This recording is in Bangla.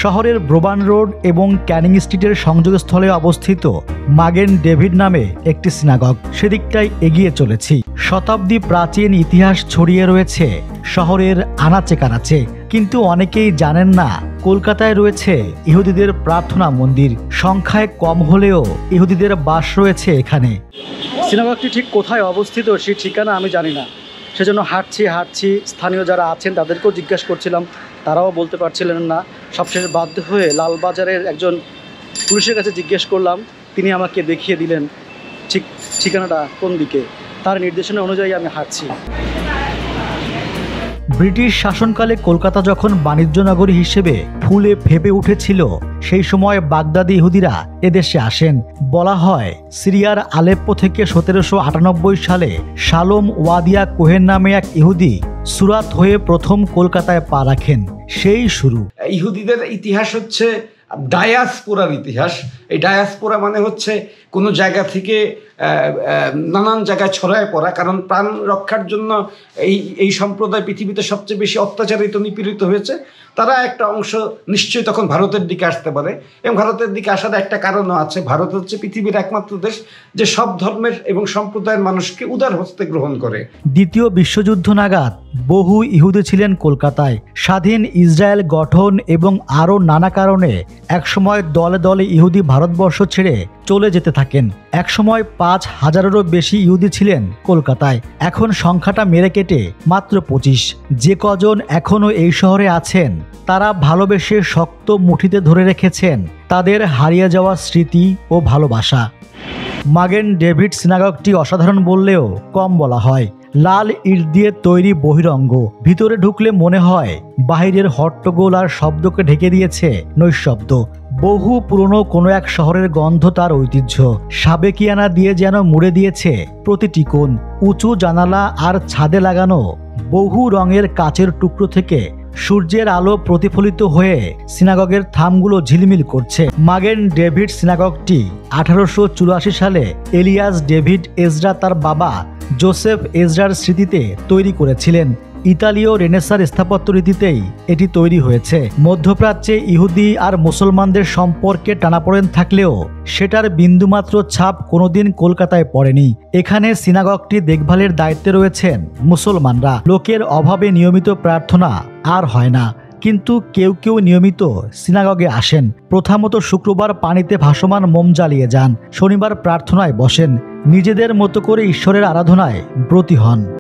শহরের ব্রোবান রোড এবং ক্যানিং স্ট্রিটের সংযোগস্থলে অবস্থিত মাগেন ডেভিড নামে একটি সিনাগগ। সেদিকটাই এগিয়ে চলেছি। শতাব্দী প্রাচীন ইতিহাস ছড়িয়ে রয়েছে শহরের আনাচে কানাচে, কিন্তু অনেকেই জানেন না কলকাতায় রয়েছে ইহুদিদের প্রার্থনা মন্দির। সংখ্যায় কম হলেও ইহুদিদের বাস রয়েছে এখানে। সিনাগগটি ঠিক কোথায় অবস্থিত সেই ঠিকানা আমি জানি না, সেজন্য হাঁটছি স্থানীয় যারা আছেন তাদেরকেও জিজ্ঞাসা করছিলাম, তারাও বলতে পারছিলেন না। সবশেষে বাধ্য হয়ে লালবাজারের একজন পুলিশের কাছে জিজ্ঞেস করলাম, তিনি আমাকে দেখিয়ে দিলেন ঠিক ঠিকানাটা কোন দিকে। তার নির্দেশনা অনুযায়ী আমি হাঁটছি। ব্রিটিশ শাসনকালে কলকাতা যখন বাণিজ্য নগরী হিসেবে ফুলে ফেপে উঠেছিল, সেই সময় বাগদাদি ইহুদিরা এদেশে আসেন। বলা হয় সিরিয়ার আলেপ্পো থেকে 1798 সালে শালোম ওয়াদিয়া কোহেন নামে এক ইহুদি সুরাত হয়ে প্রথম কলকাতায় পা রাখেন। সেই শুরু। ইহুদিদের ইতিহাস হচ্ছে ডায়াসপোরার ইতিহাস। এই ডায়াসপোরা মানে হচ্ছে কোনো জায়গা থেকে নানান জায়গায় ছড়ায় পড়া। কারণ প্রাণ রক্ষার জন্য এই সম্প্রদায় পৃথিবীতে সবচেয়ে বেশি অত্যাচারিত নিপীড়িত হয়েছে। তারা একটা অংশ নিশ্চয়ই তখন ভারতের দিকে আসতে পারে, এবং ভারতের দিকে আসার একটা কারণও আছে। ভারত হচ্ছে পৃথিবীর একমাত্র দেশ যে সব ধর্মের এবং সম্প্রদায়ের মানুষকে উদার হস্তে গ্রহণ করে। দ্বিতীয় বিশ্বযুদ্ধ নাগাদ বহু ইহুদি ছিলেন কলকাতায়। স্বাধীন ইসরায়েল গঠন এবং আরও নানা কারণে একসময় দলে দলে ইহুদি ভারতবর্ষ ছেড়ে চলে যেতে থাকেন। একসময় 5000-এরও বেশি ইহুদি ছিলেন কলকাতায়। এখন সংখ্যাটা মেরে কেটে মাত্র 25। যে কজন এখনও এই শহরে আছেন তারা ভালোবেসে শক্ত মুঠিতে ধরে রেখেছেন তাদের হারিয়ে যাওয়া স্মৃতি ও ভালোবাসা। মাগেন ডেভিড সিনাগগটি অসাধারণ বললেও কম বলা হয়। লাল ইট দিয়ে তৈরি বহিরঙ্গ, ভিতরে ঢুকলে মনে হয় বাহিরের হট্টগোল আর শব্দকে ঢেকে দিয়েছে নৈশব্দ। বহু পুরনো কোনো এক শহরের গন্ধ, তার ঐতিহ্য সাবেকিয়ানা দিয়ে যেন মুড়ে দিয়েছে প্রতিটি কোণ। উঁচু জানালা আর ছাদে লাগানো বহু রঙের কাচের টুকরো থেকে সূর্যের আলো প্রতিফলিত হয়ে সিনাগগের থামগুলো ঝিলমিল করছে। মাগেন ডেভিড সিনাগগটি 1884 সালে এলিয়াস ডেভিড এজরা তার বাবা জোসেফ এজরার স্মৃতিতে তৈরি করেছিলেন। ইতালীয় রেনেসার স্থাপত্য রীতিতেই এটি তৈরি হয়েছে। মধ্যপ্রাচ্যে ইহুদি আর মুসলমানদের সম্পর্কে টানাপোড়েন থাকলেও সেটার বিন্দুমাত্র ছাপ কোনোদিন কলকাতায় পড়েনি। এখানে সিনাগগটি দেখভালের দায়িত্বে রয়েছেন মুসলমানরা। লোকের অভাবে নিয়মিত প্রার্থনা আর হয় না, কিন্তু কেউ কেউ নিয়মিত সিনাগগে আসেন। প্রথামতো শুক্রবার পানিতে ভাসমান মোম জ্বালিয়ে যান, শনিবার প্রার্থনায় বসেন, নিজেদের মতো করে ঈশ্বরের আরাধনায় ব্রতী হন।